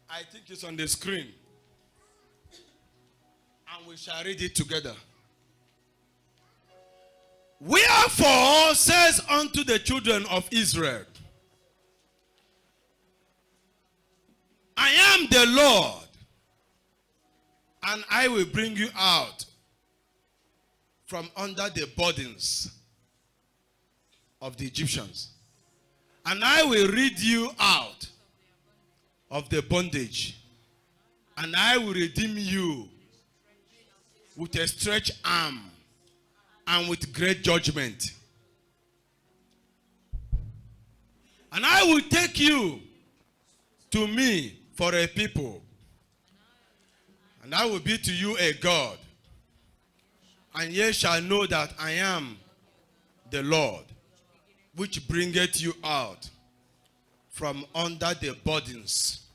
I think it's on the screen. And we shall read it together. Wherefore says unto the children of Israel, I am the Lord, and I will bring you out from under the burdens of the Egyptians. And I will lead you out of the bondage. And I will redeem you with a stretched arm and with great judgment. And I will take you to me for a people. And I will be to you a God. And ye shall know that I am the Lord, which bringeth you out from under the burdens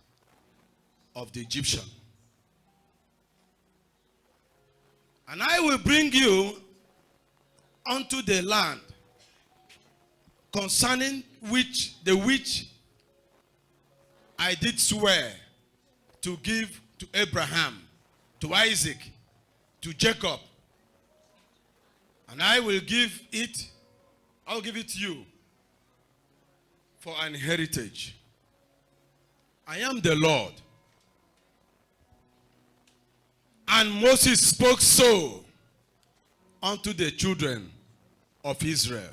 of the Egyptian. And I will bring you unto the land concerning which I did swear to give to Abraham, to Isaac, to Jacob. And I'll give it to you for an heritage. I am the Lord. And Moses spoke so unto the children of Israel.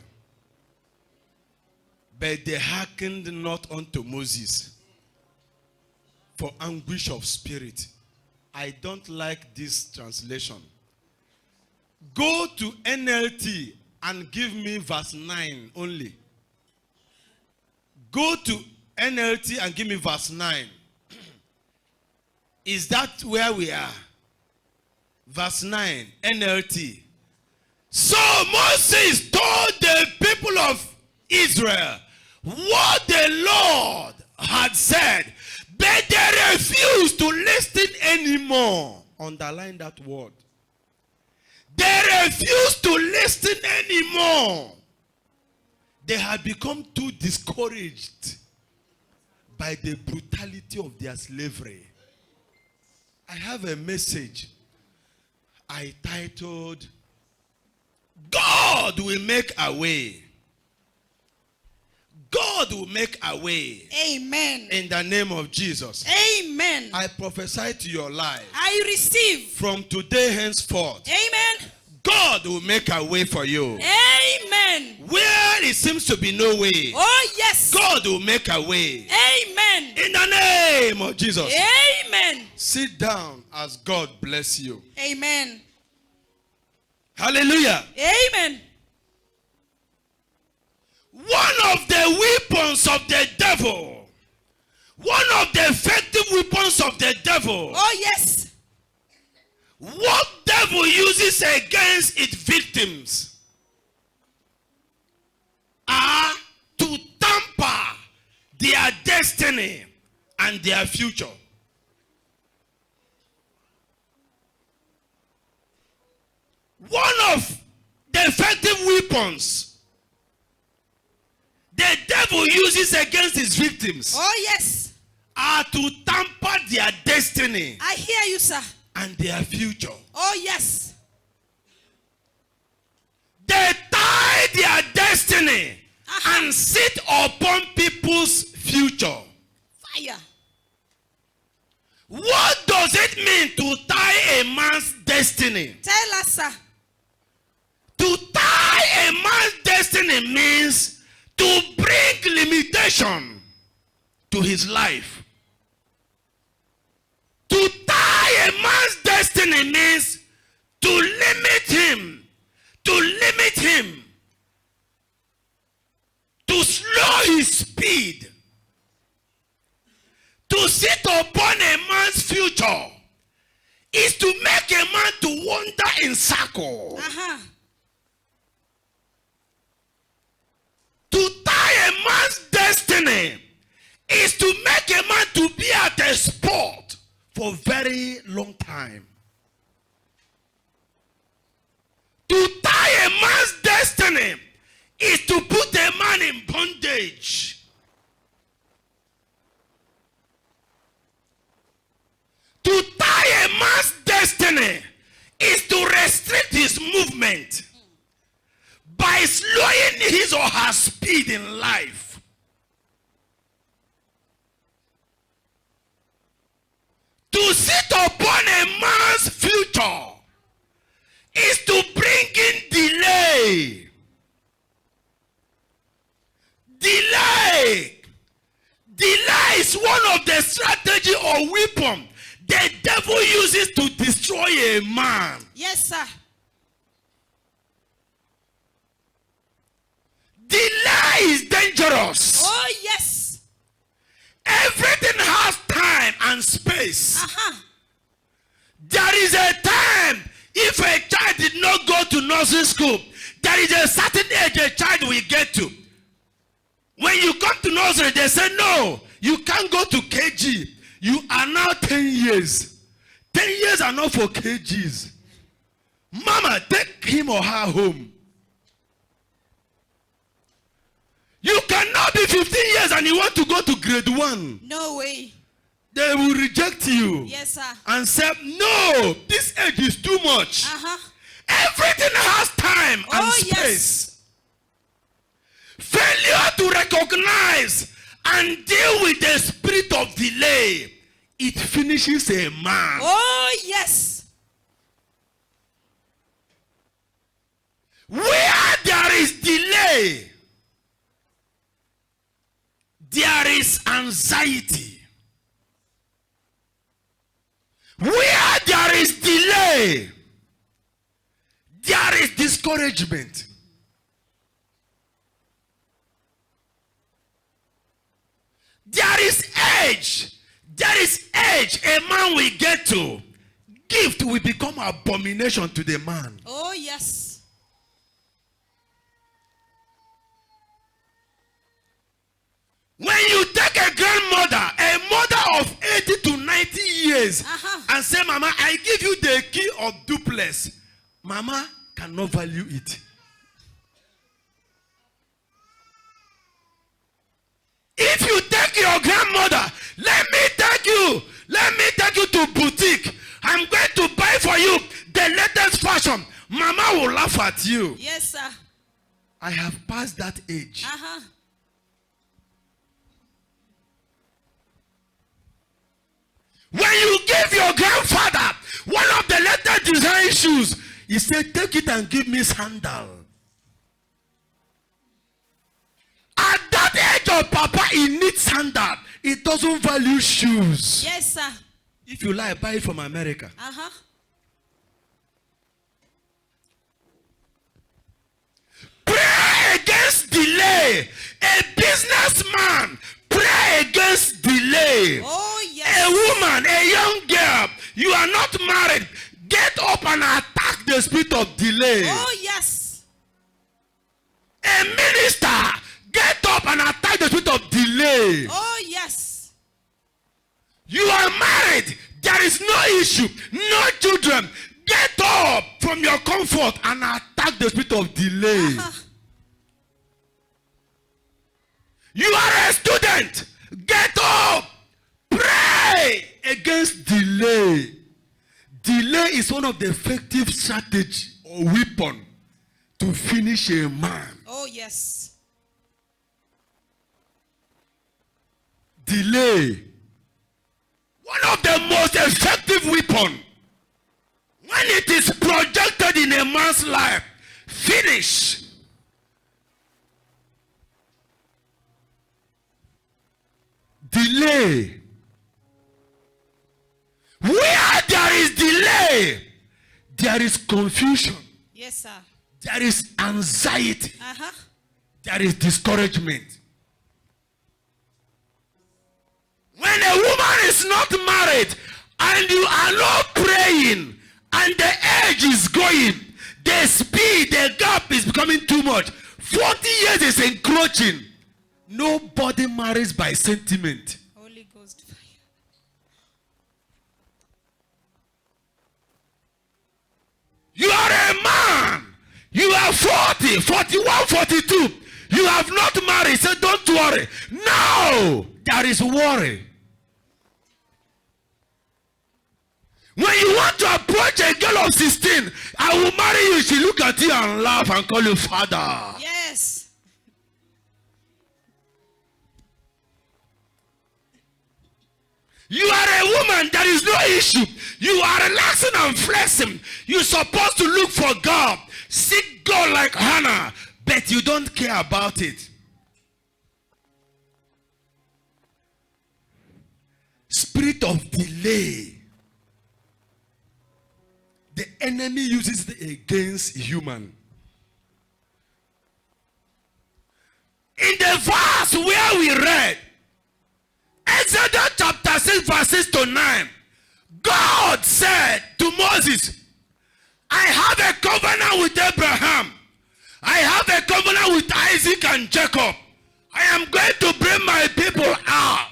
But they hearkened not unto Moses for anguish of spirit. I don't like this translation. Go to NLT and give me verse 9 only. Go to NLT and give me verse 9. Is that where we are? Verse 9, NLT. So Moses told the people of Israel what the Lord had said, but they refused to listen anymore. Underline that word. They refused to listen anymore. They had become too discouraged by the brutality of their slavery. I have a message I titled, God will make a way. God will make a way. Amen. In the name of Jesus. Amen. I prophesy to your life. I receive. From today henceforth. Amen. God will make a way for you. Amen. Where it seems to be no way. Oh yes. God will make a way. Amen. In the name of Jesus. Amen. Sit down as God bless you. Amen. Hallelujah. Amen. One of the weapons of the devil. One of the effective weapons of the devil. Oh yes. What devil uses against its victims are to tamper their destiny and their future. One of the effective weapons the devil uses against his victims Oh yes. are to tamper their destiny I hear you, sir. and their future. Oh yes. They tie their destiny Uh-huh. and sit upon people's future. Fire. What does it mean to tie a man's destiny? Tell us, sir. To tie a man's destiny means to bring limitation to his life. To tie a man's destiny means to limit him, to slow his speed, to sit upon a man's future is to make a man to wander in circles. Uh-huh. To tie a man's destiny is to make a man to be at a spot for a very long time. To tie a man's destiny is to put a man in bondage. environment by slowing his or her speed in life. To sit upon a man's future is to bring in delay. Delay. Delay is one of the strategy or weapon the devil uses to destroy a man. Yes, sir. Delay is dangerous. Oh, yes. Everything has time and space. Uh-huh. There is a time if a child did not go to nursery school, there is a certain age a child will get to. When you come to nursery, they say, no, you can't go to KG. You are now 10 years. 10 years are not for KGs. Mama, take him or her home. You cannot be 15 years and you want to go to grade 1. No way. They will reject you. Yes, sir. And say, no, this age is too much. Uh-huh. Everything has time and Oh, space. yes. Failure to recognize and deal with the spirit of delay, it finishes a man. Oh, yes. Where there is delay, there is anxiety. Where there is delay, there is discouragement. There is age. There is age a man will get to. Gift will become abomination to the man. Oh, yes. When you take a grandmother, a mother of 80 to 90 years, and say, Mama, I give you the key of duplex, Mama cannot value it. If you take your grandmother, let me take you to boutique. I'm going to buy for you the latest fashion. Mama will laugh at you. Yes, sir. I have passed that age. Uh-huh. When you give your grandfather one of the latest design shoes, he said, take it and give me sandal. At that age of Papa, he needs sandal. He doesn't value shoes. Yes, sir. If you like, buy it from America. Uh-huh. Pray against delay. A businessman, pray against delay. Oh, A yes. woman, a young girl, you are not married. Get up and attack the spirit of delay. Oh, yes. A minister, get up and attack the spirit of delay. Oh, yes. You are married. There is no issue. No children. Get up from your comfort and attack the spirit of delay. Uh-huh. You are a student. Get up. Pray against delay. Delay is one of the effective strategies or weapon to finish a man. Oh, yes. Delay. One of the most effective weapon when it is projected in a man's life. Finish. Delay. Where there is delay, there is confusion. Yes, sir. There is anxiety. Uh-huh. There is discouragement. When a woman is not married and you are not praying and the age is going, the speed, the gap is becoming too much. 40 years is encroaching. Nobody marries by sentiment. Holy Ghost fire. You are a man. You are 40, 41, 42. You have not married. So don't worry. No, there is worry. When you want to approach a girl of 16, I will marry you. She look at you and laugh and call you father. Yes. You are a woman, there is no issue. You are relaxing and flexing. You're supposed to look for God. Seek God like Hannah, but you don't care about it. Spirit of delay. The enemy uses it against human. In the verse where we read, Exodus chapter 6 verses to 9, God said to Moses, I have a covenant with Abraham. I have a covenant with Isaac and Jacob. I am going to bring my people out.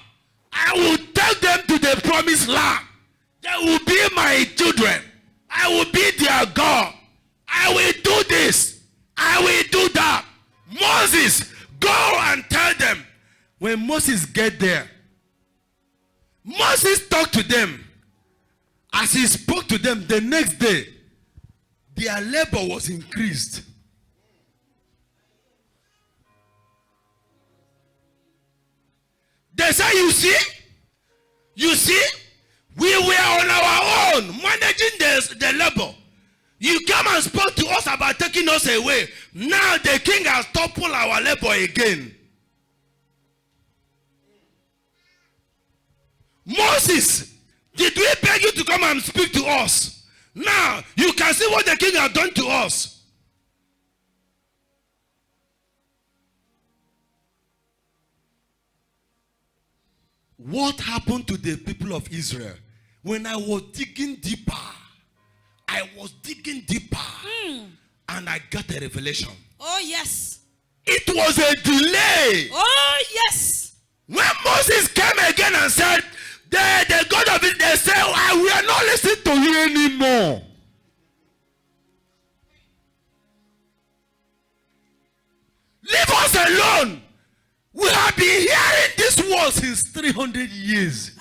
I will take them to the promised land. They will be my children. I will be their God. I will do this. I will do that. Moses, go and tell them. When Moses get there, Moses talked to them. As he spoke to them the next day, their labor was increased. They say, you see, we were on our own, managing the labor. You came and spoke to us about taking us away. Now the king has toppled our labor again. Moses, did we beg you to come and speak to us? Now you can see what the king has done to us. What happened to the people of Israel? When I was digging deeper, and I got a revelation. Oh, yes. It was a delay. Oh, yes. When Moses came again and said, the God of it, they said, we are not listening to you anymore. Leave us alone. We have been hearing this word since 300 years.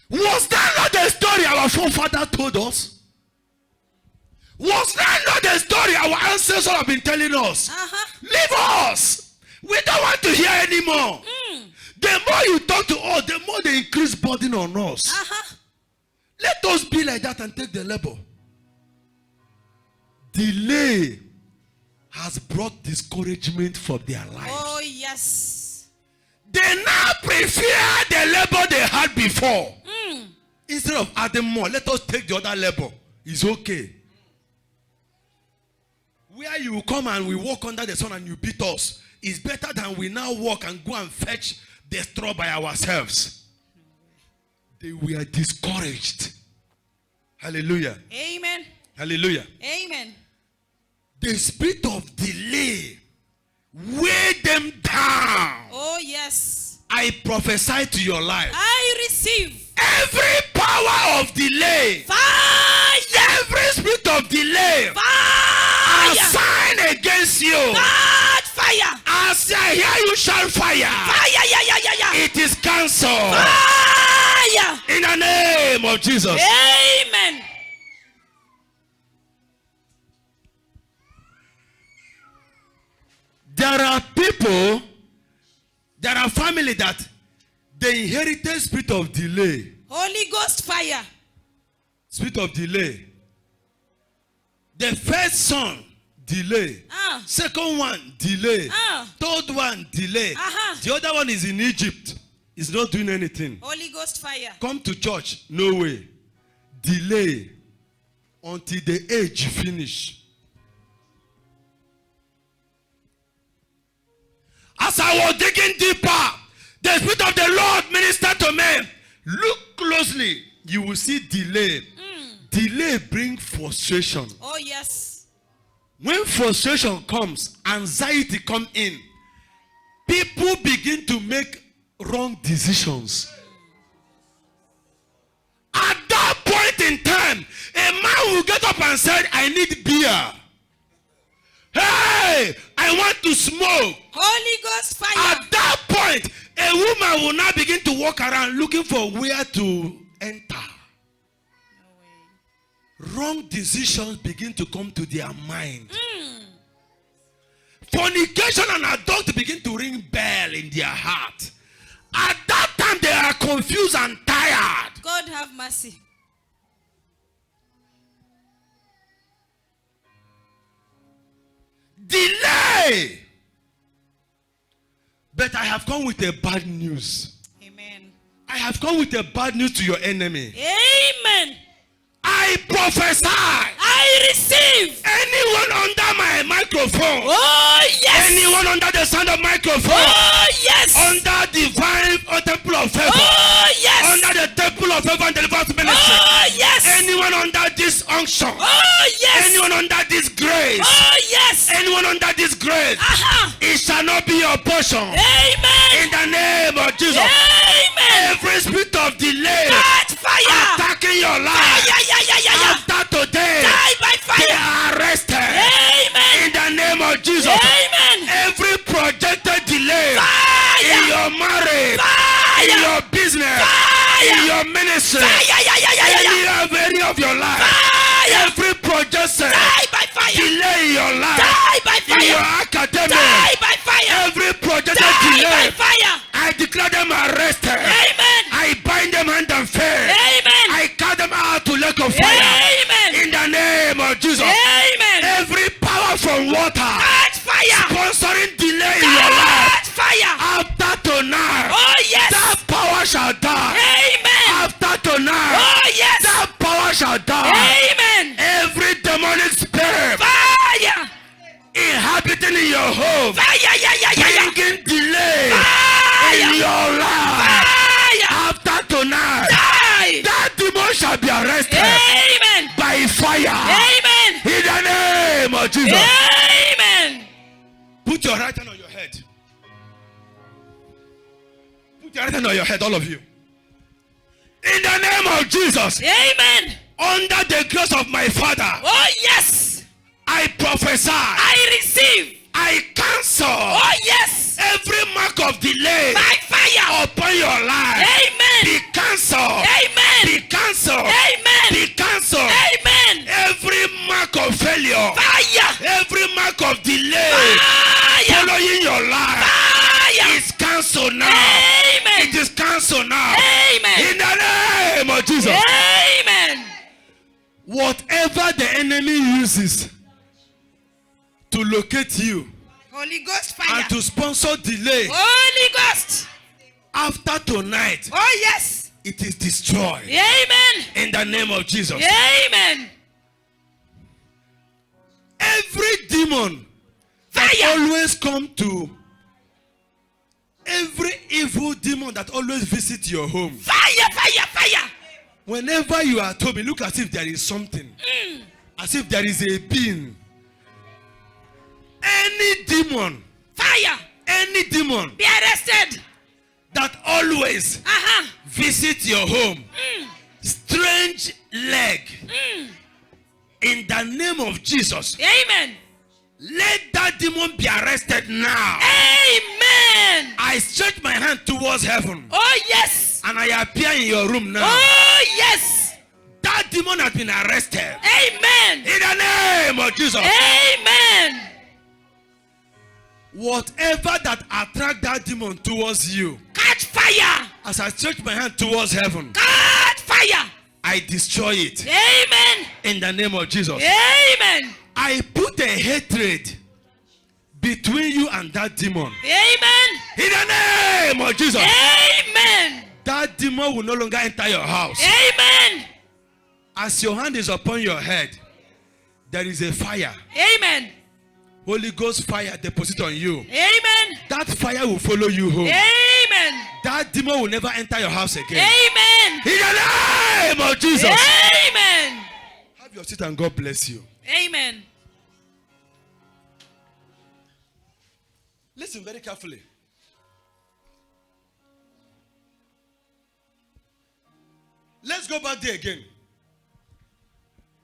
Was that not the story our forefather told us? Was that not the story our ancestors have been telling us? Leave us. We don't want to hear anymore. The more you talk to us, the more they increase burden on us. Let us be like that and take the labor. Delay has brought discouragement for their lives. Oh, yes. They now prefer the labor they had before. Instead of adding more, let us take the other labor. It's okay. Where you come and we walk under the sun and you beat us, is better than we now walk and go and fetch the straw by ourselves. They were discouraged. Hallelujah. Amen. Hallelujah. Amen. The spirit of delay weighed them down. Oh, yes. I prophesy to your life. I receive Every power of delay, fire. every spirit of delay Fire. assigned against you, Bad fire. as I hear you shout fire, Fire. Yeah. it is cancelled Fire. in the name of Jesus. Amen. There are people, there are family that they inherited spirit of delay. Holy Ghost fire. Spirit of delay. The first son, delay. Second one, delay. Third one, delay. The other one is in Egypt. He's not doing anything. Holy Ghost fire. Come to church, no way. Delay until the age finish. As I was digging deeper, the Spirit of the Lord ministered to me. Look closely, you will see delay. Delay brings frustration. Oh, yes. When frustration comes, anxiety comes in. People begin to make wrong decisions. At that point in time, a man will get up and say, I need beer. Hey, I I want to smoke. Holy Ghost fire. At that point, a woman will now begin to walk around looking for where to enter. Wrong decisions begin to come to their mind. Fornication and adultery begin to ring bell in their heart. At that time, they are confused and tired. God have mercy. Delay. But I have come with a bad news. Amen. I have come with a bad news to your enemy. Amen. I prophesy. I receive. Anyone under my microphone. Oh, yes. Anyone under the sound of microphone. Oh, yes. Under divine temple of favor. Oh, yes. Under the temple of favor and deliverance ministry. Oh, yes. Anyone under this unction. Oh, yes. Anyone under this grace. Oh, yes. Anyone under this grace. Aha. It shall not be your portion. Amen. In the name of Jesus. Amen. Every spirit of delay Catch fire. attacking your life. Yeah. After today, Die by they fire. are arrested. Amen. In the name of Jesus. Amen. Every projected delay Fire. in your marriage, Fire. in your business, Fire. in your ministry, any area of your life, Fire. every projected Die by fire. delay in your life, Die by in your fire. academic, Die by fire. every projected Die delay, by fire. I declare them arrested. Amen. I bind them hand and feet. Amen. I cast them out to lake of fire. Amen. In the name of Jesus. Amen. Every power from water Catch fire. sponsoring delay in your life. Catch fire. After tonight, Oh, yes. that power shall die. Amen. After tonight, Oh, yes. that power shall die. Amen. Every demonic spirit Fire. inhabiting in your home, Fire. bringing delay Fire. in your life. Fire. After tonight, Die. that demon shall be arrested Amen. by fire. Amen. In the name of Jesus. Amen. Put your right hand on your head. Put your right hand on your head, all of you. In the name of Jesus. Amen. Under the grace of my Father, Oh, yes. I prophesy. I receive. I cancel Oh, yes. every mark of delay By fire. upon your life. Amen. Be cancelled. Amen. Be cancelled. Amen. Be cancelled. Amen. Every mark of failure. Fire. Every mark of delay Fire. following your life Fire. is cancelled now. Amen. It is cancelled now. Amen. In the name of Jesus. Amen. Whatever the enemy uses to locate you Holy Ghost fire. and to sponsor delay Holy Ghost. after tonight, Oh, yes. it is destroyed. Amen. In the name of Jesus. Amen. Every demon that Fire. always come to, every evil demon that always visit your home, Fire. whenever you are told, look as if there is something, as if there is a being. Any demon, Fire. any demon Be arrested. that always visit your home, strange leg, in the name of Jesus, Amen. let that demon be arrested now. Amen. I stretch my hand towards heaven Oh, yes. and I appear in your room now. Oh, yes. That demon has been arrested. Amen. In the name of Jesus. Amen. Whatever that attract that demon towards you, Catch fire. as I stretch my hand towards heaven, Catch fire. I destroy it. Amen. In the name of Jesus. Amen. I put a hatred between you and that demon. Amen. In the name of Jesus. Amen. That demon will no longer enter your house. Amen. As your hand is upon your head, there is a fire. Amen. Holy Ghost fire deposit on you. Amen. That fire will follow you home. Amen. That demon will never enter your house again. Amen. In the name of Jesus. Amen. Have your seat and God bless you. Amen. Listen very carefully. Let's go back there again.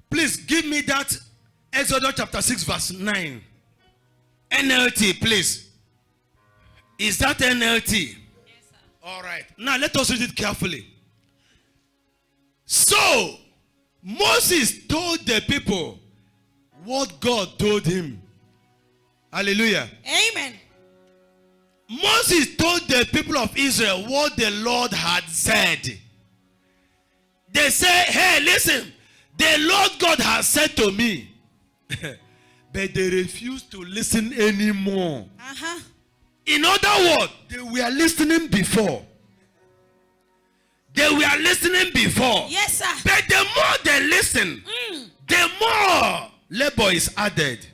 Please give me that Exodus chapter 6 verse 9. NLT, please. Is that NLT? Yes, sir. All right. Now let us read it carefully. So, Moses told the people what God told him. Hallelujah. Amen. Moses told the people of Israel what the Lord had said. They say, hey, listen, the Lord God has said to me. But they refused to listen anymore. Uh-huh. In other words, they were listening before. They were listening before. Yes, sir. But the more they listen, the more labor is added.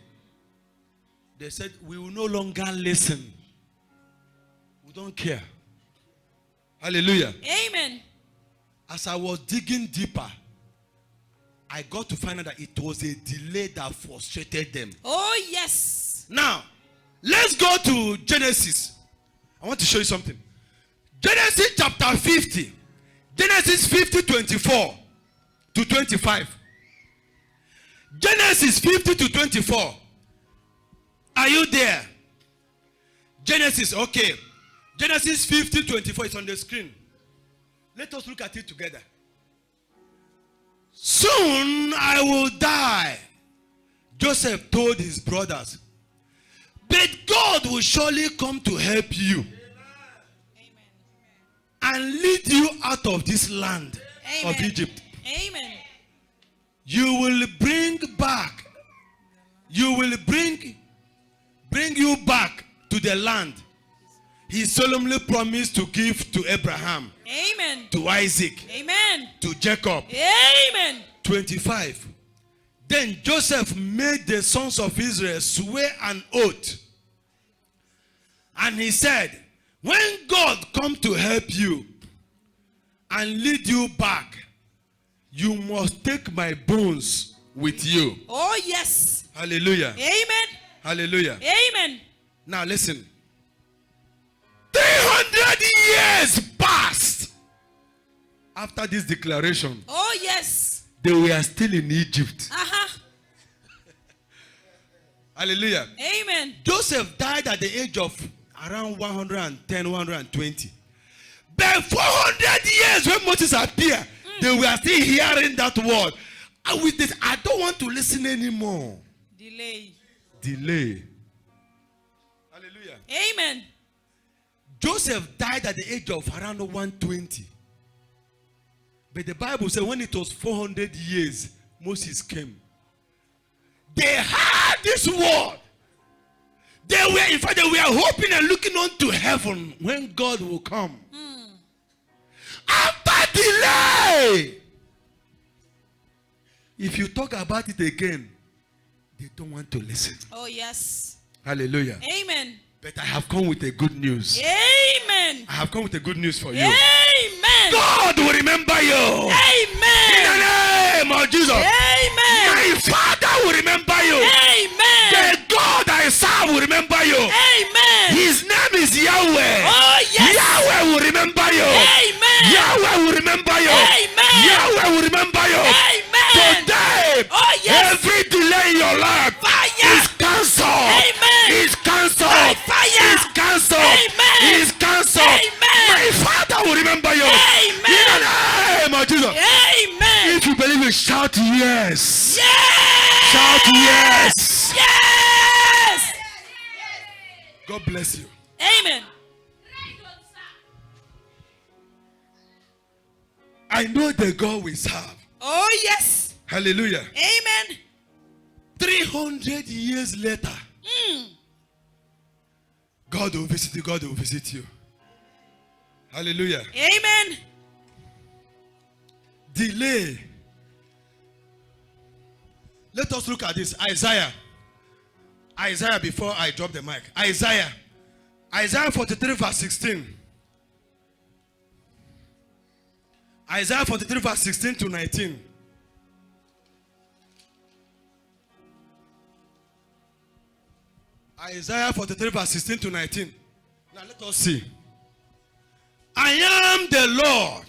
They said, we will no longer listen. We don't care. Hallelujah. Amen. As I was digging deeper, I got to find out that it was a delay that frustrated them. Oh, yes. Now, let's go to Genesis. I want to show you something. Genesis chapter 50. Genesis 50, 24 to 25. Genesis 50 to 24. Are you there? Genesis, okay. Genesis 50, 24 is on the screen. Let us look at it together. Soon I will die, Joseph told his brothers. But God will surely come to help you and lead you out of this land of Egypt. Amen. You will bring you back to the land he solemnly promised to give to Abraham, Amen. to Isaac, Amen. to Jacob. Amen. 25. Then Joseph made the sons of Israel swear an oath. And he said, when God comes to help you and lead you back, you must take my bones with you. Oh, yes. Hallelujah. Amen. Hallelujah. Amen. Now listen. 300 years passed after this declaration. Oh, yes. They were still in Egypt. Uh-huh. Hallelujah. Amen. Joseph died at the age of around 110, 120. But 400 years when Moses appeared, they were still hearing that word. And with this, I don't want to listen anymore. Delay. Delay. Hallelujah. Amen. Joseph died at the age of around 120. But the Bible says when it was 400 years, Moses came. They heard this word. In fact, they were hoping and looking on to heaven when God will come. After delay, if you talk about it again, they don't want to listen. Oh, yes. Hallelujah. Amen. But I have come with a good news. Amen. I have come with a good news for you. Amen. God will remember you. Amen. In the name of Jesus. Amen. My Father will remember you. Amen. The God I serve will remember you. Amen. His name is Yahweh. Oh, yes. Yahweh will remember you. Amen. Yahweh will remember you. Amen. Yahweh will remember you. Amen. Today, Oh, yes. every delay in your life Fire. is cancelled. Amen. Is cancelled. Fire. Is cancelled. Amen. Is cancelled. Amen. My Father will remember you. Amen. In the name of Jesus. Amen. If you believe it, shout yes. Yes. Shout yes. Yes. God bless you. Amen. I know the God we serve. Oh, yes. Hallelujah. Amen. 300 years later, God will visit you. God will visit you. Hallelujah. Amen. Delay. Let us look at this. Isaiah. Isaiah before I drop the mic. Isaiah. Isaiah 43 verse 16. Isaiah 43 verse 16 to 19. Isaiah 43 verse 16 to 19. Now let us see. I am the Lord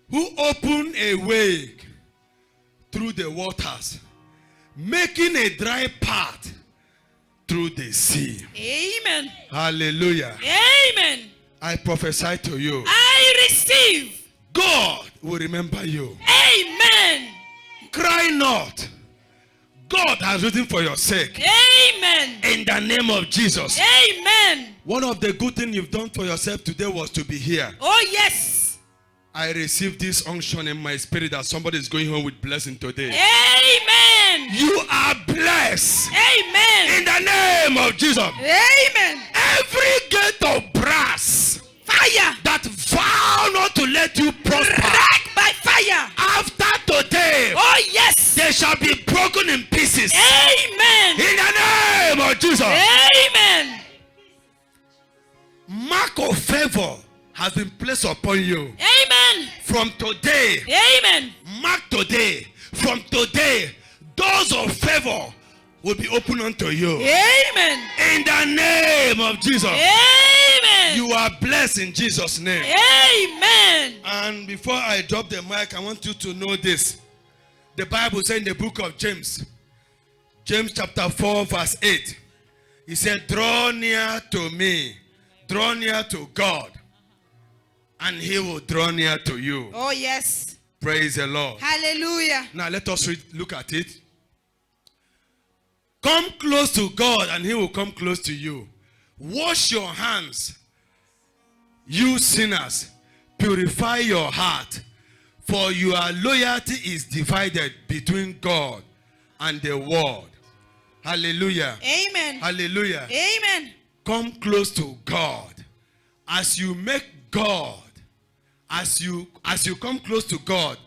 who opened a way through the waters, making a dry path through the sea. Amen. Hallelujah. Amen. I prophesy to you. I receive. God will remember you. Amen. Cry not. God has written for your sake. Amen. In the name of Jesus. Amen. One of the good things you've done for yourself today was to be here. Oh, yes. I received this unction in my spirit that somebody is going home with blessing today. Amen. You are blessed. Amen. In the name of Jesus. Amen. Every gate of brass Fire. that vow not to let you prosper, Break by fire. after today, Oh, yes. they shall be broken in pieces. Amen. In the name of Jesus. Amen. Mark of favor has been placed upon you. Amen. From today, Amen. mark today, from today, doors of favor will be opened unto you. Amen. In the name of Jesus. Amen. You are blessed in Jesus' name. Amen. And before I drop the mic, I want you to know this. The Bible says in the book of James, James chapter 4 verse 8, he said, draw near to me, draw near to God, and he will draw near to you. Oh, yes. Praise the Lord. Hallelujah. Now let us look at it. Come close to God and he will come close to you. Wash your hands, you sinners. Purify your heart, for your loyalty is divided between God and the world. Hallelujah. Amen. Hallelujah. Amen. Come close to God. As you make God, as you come close to God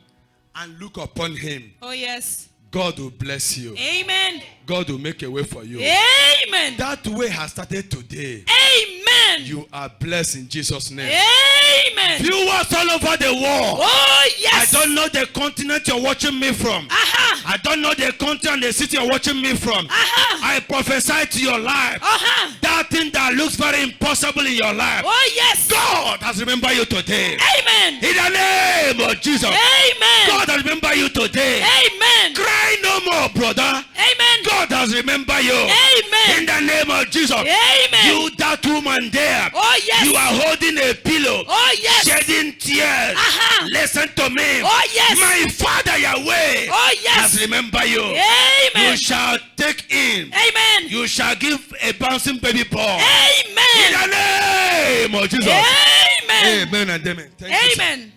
and look upon him, Oh, yes. God will bless you. Amen. God will make a way for you. Amen. That way has started today. Amen. You are blessed in Jesus' name. Amen. Viewers all over the world. Oh, yes. I don't know the continent you're watching me from. Aha. I don't know the country and the city you're watching me from. Aha. I prophesy to your life. Aha. That thing that looks very impossible in your life, Oh, yes. God has remembered you today. Amen. In the name of Jesus. Amen. God has remembered you today. Amen. Cry no more, brother. Amen. God has remembered you. Amen. In the name of Jesus. Amen. You, that woman there. Oh, yes. You are holding a pillow. Oh, yes. Shedding tears. Aha. Listen to me. Oh, yes. My Father Yahweh Oh, yes. has remembered you. Amen. You shall take in. Amen. You shall give a bouncing baby boy. In Amen. the name of Jesus. Amen. Amen and amen. Thank you, sir. Amen.